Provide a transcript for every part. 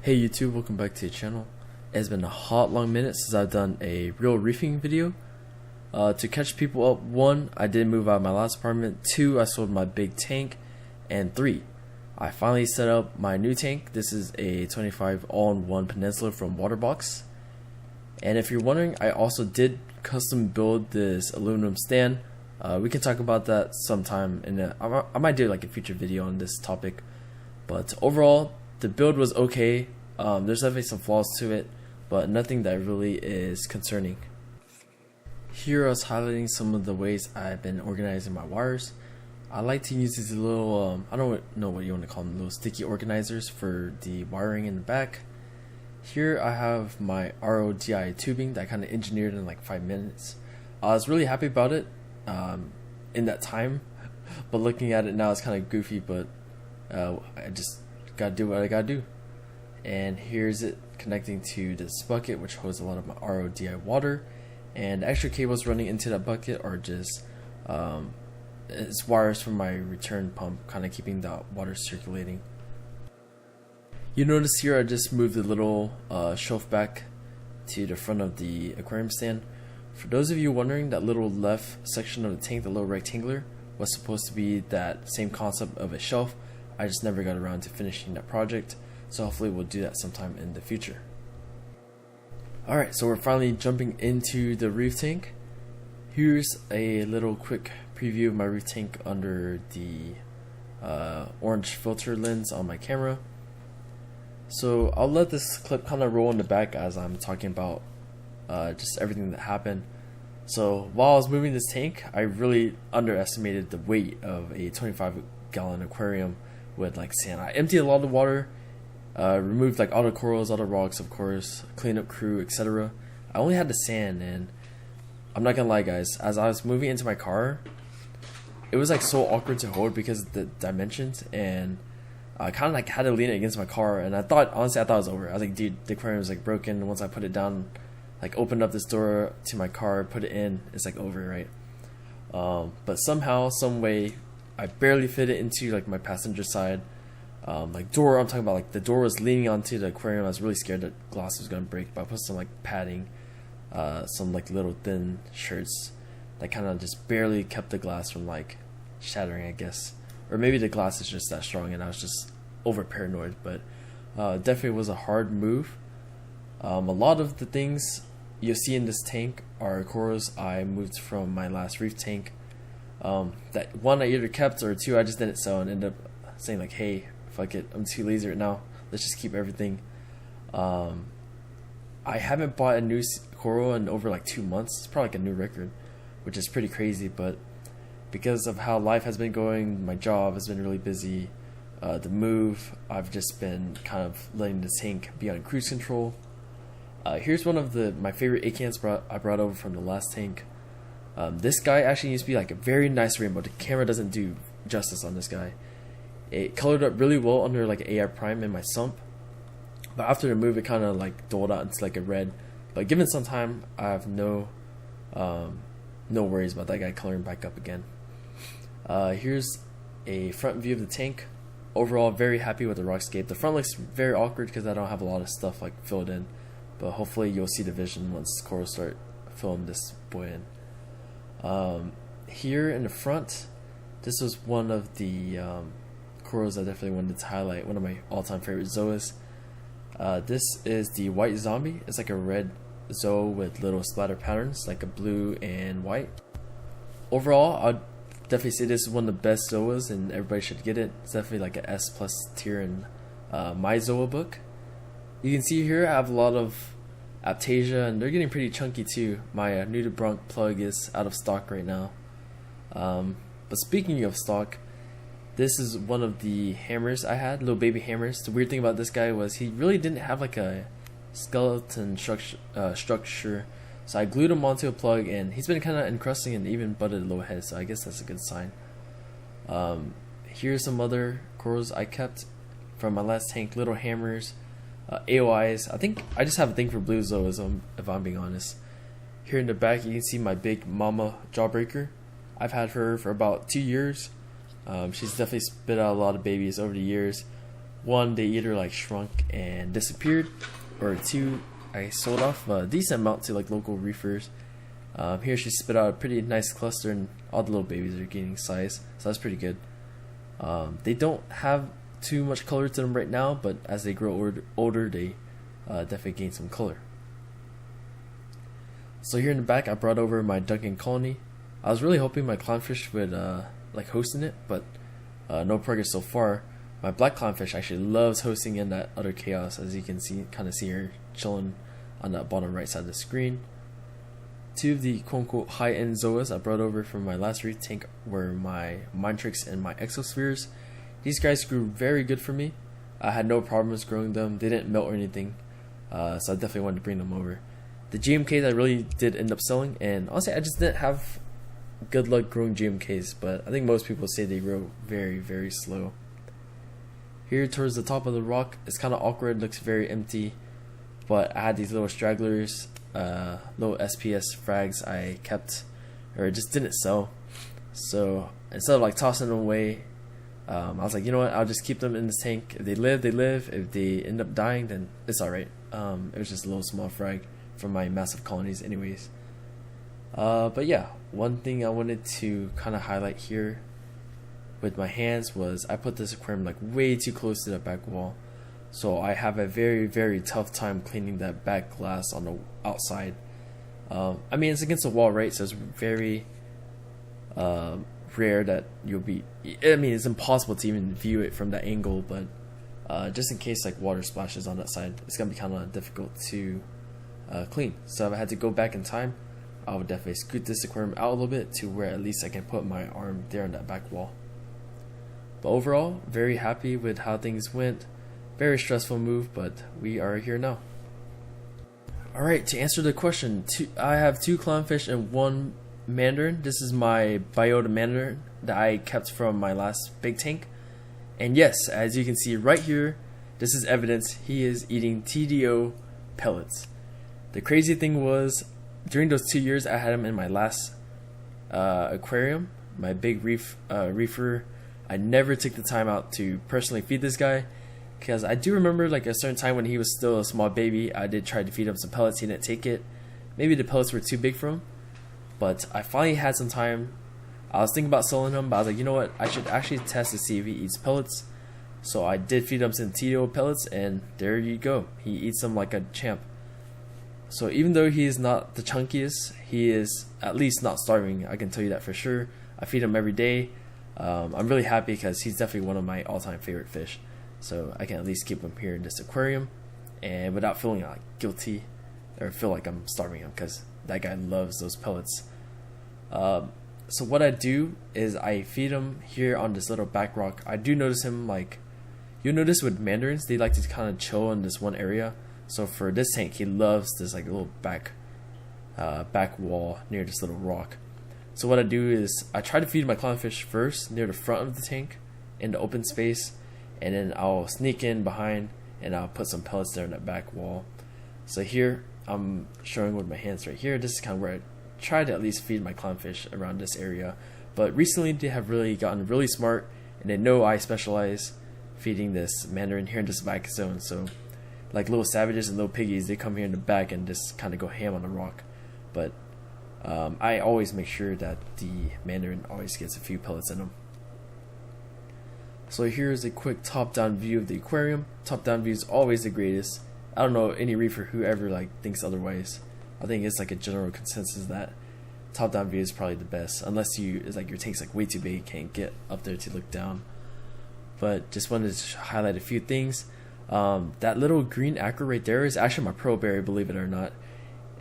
Hey YouTube, welcome back to the channel. It's been a hot long minute since I've done a real reefing video. To catch people up, 1, I did move out of my last apartment, 2, I sold my big tank, and 3, I finally set up my new tank. This is a 25 all-in-one Peninsula from Waterbox. And if you're wondering, I also did custom build this aluminum stand. We can talk about that sometime, and I might do like a future video on this topic. But overall, the build was okay. There's definitely some flaws to it, but nothing that really is concerning. Here I was highlighting some of the ways I've been organizing my wires. I like to use these little, I don't know what you want to call them, little sticky organizers for the wiring in the back. Here I have my RODI tubing that I kind of engineered in like 5 minutes. I was really happy about it in that time, but looking at it now it's kind of goofy, but I just gotta do what I gotta do. And here's it connecting to this bucket, which holds a lot of my RODI water, and the extra cables running into that bucket are just it's wires from my return pump, kind of keeping the water circulating. You notice here I just moved the little shelf back to the front of the aquarium stand. For those of you wondering, that little left section of the tank, the little rectangular, was supposed to be that same concept of a shelf. I just never got around to finishing that project, so hopefully we'll do that sometime in the future. Alright, so we're finally jumping into the reef tank. Here's a little quick preview of my reef tank under the orange filter lens on my camera. So I'll let this clip kind of roll in the back as I'm talking about just everything that happened. So while I was moving this tank, I really underestimated the weight of a 25-gallon aquarium with like sand. I emptied a lot of water, removed like all the corals, all the rocks, of course, cleanup crew, etc. I only had the sand, and I'm not gonna lie guys, as I was moving into my car, it was like so awkward to hold because of the dimensions, and I kind of like had to lean it against my car, and honestly I thought it was over. I was like, dude, the aquarium was like broken, and once I put it down, like opened up this door to my car, put it in, it's like over, right? But somehow, some way, I barely fit it into like my passenger side. Like door, I'm talking about like the door was leaning onto the aquarium. I was really scared that glass was gonna break, but I put some like padding, some like little thin shirts that kind of just barely kept the glass from like shattering, I guess. Or maybe the glass is just that strong and I was just over paranoid, but definitely was a hard move. A lot of the things you'll see in this tank are corals I moved from my last reef tank. That 1 I either kept, or 2 I just didn't sell and ended up saying like, hey, fuck it, I'm too lazy right now, let's just keep everything. I haven't bought a new coral in over like 2 months. It's probably like a new record, which is pretty crazy, but because of how life has been going, my job has been really busy, the move, I've just been kind of letting the tank be on cruise control. Here's one of my favorite acans I brought over from the last tank. This guy actually used to be like a very nice rainbow. The camera doesn't do justice on this guy. It colored up really well under like AI prime in my sump, but after the move it kind of like dulled out into like a red. But given some time, I have no worries about that guy coloring back up again. Here's a front view of the tank. Overall, very happy with the rockscape. The front looks very awkward because I don't have a lot of stuff like filled in, but hopefully you'll see the vision once corals start filling this boy in. Here in the front, this was one of the corals I definitely wanted to highlight, one of my all-time favorite zoas. This is the white zombie. It's like a red zoa with little splatter patterns, like a blue and white. Overall, I'd definitely say this is one of the best zoas and everybody should get it. It's definitely like an S+ tier in my zoa book. You can see here I have a lot of Aptasia, and they're getting pretty chunky too. My Nudibranch plug is out of stock right now. But speaking of stock, this is one of the hammers I had, little baby hammers. The weird thing about this guy was he really didn't have like a skeleton structure, so I glued him onto a plug, and he's been kind of encrusting and even butted a little head, so I guess that's a good sign. Here's some other corals I kept from my last tank, little hammers, AOIs. I think I just have a thing for blue zoas, if I'm being honest. Here in the back you can see my big mama jawbreaker. I've had her for about 2 years. She's definitely spit out a lot of babies over the years. one, they either like shrunk and disappeared, or two, I sold off a decent amount to like local reefers. Here she spit out a pretty nice cluster, and all the little babies are gaining size, so that's pretty good. They don't have too much color to them right now, but as they grow older, they definitely gain some color. So here in the back, I brought over my Duncan colony. I was really hoping my clownfish would like hosting it, but no progress so far. My black clownfish actually loves hosting in that other chaos, as you can kind of see her chilling on that bottom right side of the screen. Two of the quote-unquote high-end zoas I brought over from my last reef tank were my Mindtrix and my Exospheres. These guys grew very good for me. I had no problems growing them. They didn't melt or anything, so I definitely wanted to bring them over. The GMKs I really did end up selling, and honestly I just didn't have good luck growing GMKs, but I think most people say they grow very, very slow. Here towards the top of the rock, it's kind of awkward, looks very empty, but I had these little stragglers, little SPS frags I kept, or just didn't sell. So instead of like tossing them away, I was like, you know what, I'll just keep them in this tank. If they live, they live. If they end up dying, then it's alright. It was just a little small frag from my massive colonies anyways. But yeah, one thing I wanted to kind of highlight here with my hands was I put this aquarium like way too close to the back wall, so I have a very, very tough time cleaning that back glass on the outside. I mean, it's against the wall, right? So it's very rare that you'll be, I mean, it's impossible to even view it from that angle, but just in case like water splashes on that side, it's gonna be kind of difficult to clean. So if I had to go back in time, I would definitely scoot this aquarium out a little bit to where at least I can put my arm there on that back wall. But overall, very happy with how things went. Very stressful move, but we are here now. Alright, to answer the question, I have 2 clownfish and 1 mandarin. This is my biota mandarin that I kept from my last big tank. And yes, as you can see right here, this is evidence he is eating TDO pellets. The crazy thing was, during those 2 years I had him in my last aquarium, my big reefer, I never took the time out to personally feed this guy, because I do remember like a certain time when he was still a small baby, I did try to feed him some pellets. He didn't take it. Maybe the pellets were too big for him, but I finally had some time. I was thinking about selling him, but I was like, you know what, I should actually test to see if he eats pellets. So I did feed him some TDO pellets, and there you go, he eats them like a champ. So even though he is not the chunkiest, he is at least not starving, I can tell you that for sure. I feed him every day. I'm really happy because he's definitely one of my all-time favorite fish. So I can at least keep him here in this aquarium, and without feeling like guilty or feel like I'm starving him, because that guy loves those pellets. So what I do is I feed him here on this little back rock. I do notice him, like, you'll notice with mandarins, they like to kind of chill in this one area. So for this tank, he loves this like little back wall near this little rock. So what I do is I try to feed my clownfish first near the front of the tank in the open space, and then I'll sneak in behind and I'll put some pellets there in that back wall. So here I'm showing with my hands right here. This is kind of where I try to at least feed my clownfish around this area. But recently they have really gotten really smart, and they know I specialize feeding this mandarin here in this back zone. So like little savages and little piggies, they come here in the back and just kind of go ham on the rock. But I always make sure that the mandarin always gets a few pellets in them. So here's a quick top-down view of the aquarium. Top-down view is always the greatest. I don't know any reefer who ever like thinks otherwise. I think it's like a general consensus that top-down view is probably the best, unless it's like your tank's like way too big, can't get up there to look down. But just wanted to highlight a few things. That little green acro right there is actually my pearl berry, believe it or not.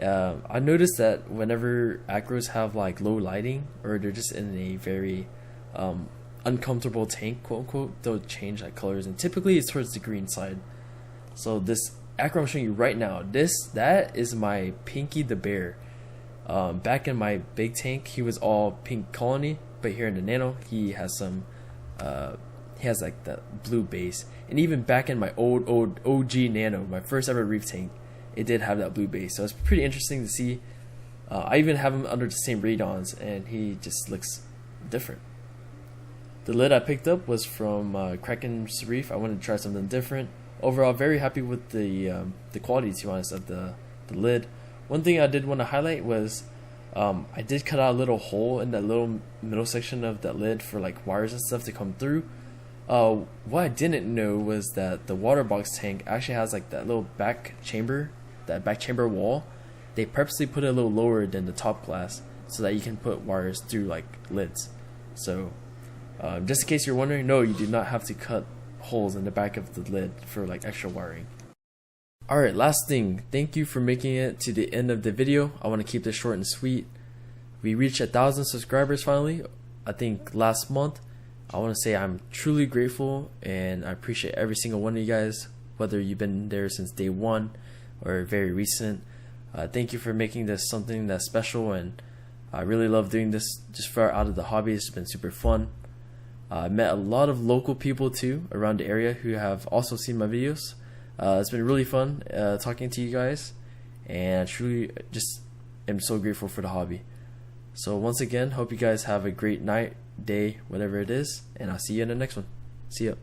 I noticed that whenever acros have like low lighting, or they're just in a very uncomfortable tank, quote unquote, they'll change like colors, and typically it's towards the green side. So this acro I'm showing you right now, that is my Pinky the bear. Back in my big tank, he was all pink colony, but here in the nano, he has some he has like the blue base. And even back in my old OG nano, my first ever reef tank, it did have that blue base. So it's pretty interesting to see. I even have him under the same radons, and he just looks different. The lid I picked up was from Kraken's Reef. I wanted to try something different. Overall, very happy with the quality, to be honest, of the lid. One thing I did want to highlight was I did cut out a little hole in that little middle section of that lid for like wires and stuff to come through. What I didn't know was that the Waterbox tank actually has like that little back chamber wall. They purposely put it a little lower than the top glass so that you can put wires through like lids. So just in case you're wondering, no, you do not have to cut holes in the back of the lid for like extra wiring. Alright, last thing, thank you for making it to the end of the video. I want to keep this short and sweet. We reached 1,000 subscribers finally, I think last month. I want to say I'm truly grateful and I appreciate every single one of you guys, whether you've been there since day one or very recent. Thank you for making this something that's special, and I really love doing this just far out of the hobby. It's been super fun. I met a lot of local people too around the area who have also seen my videos. It's been really fun talking to you guys, and I truly just am so grateful for the hobby. So once again, hope you guys have a great night, day, whatever it is, and I'll see you in the next one. See ya.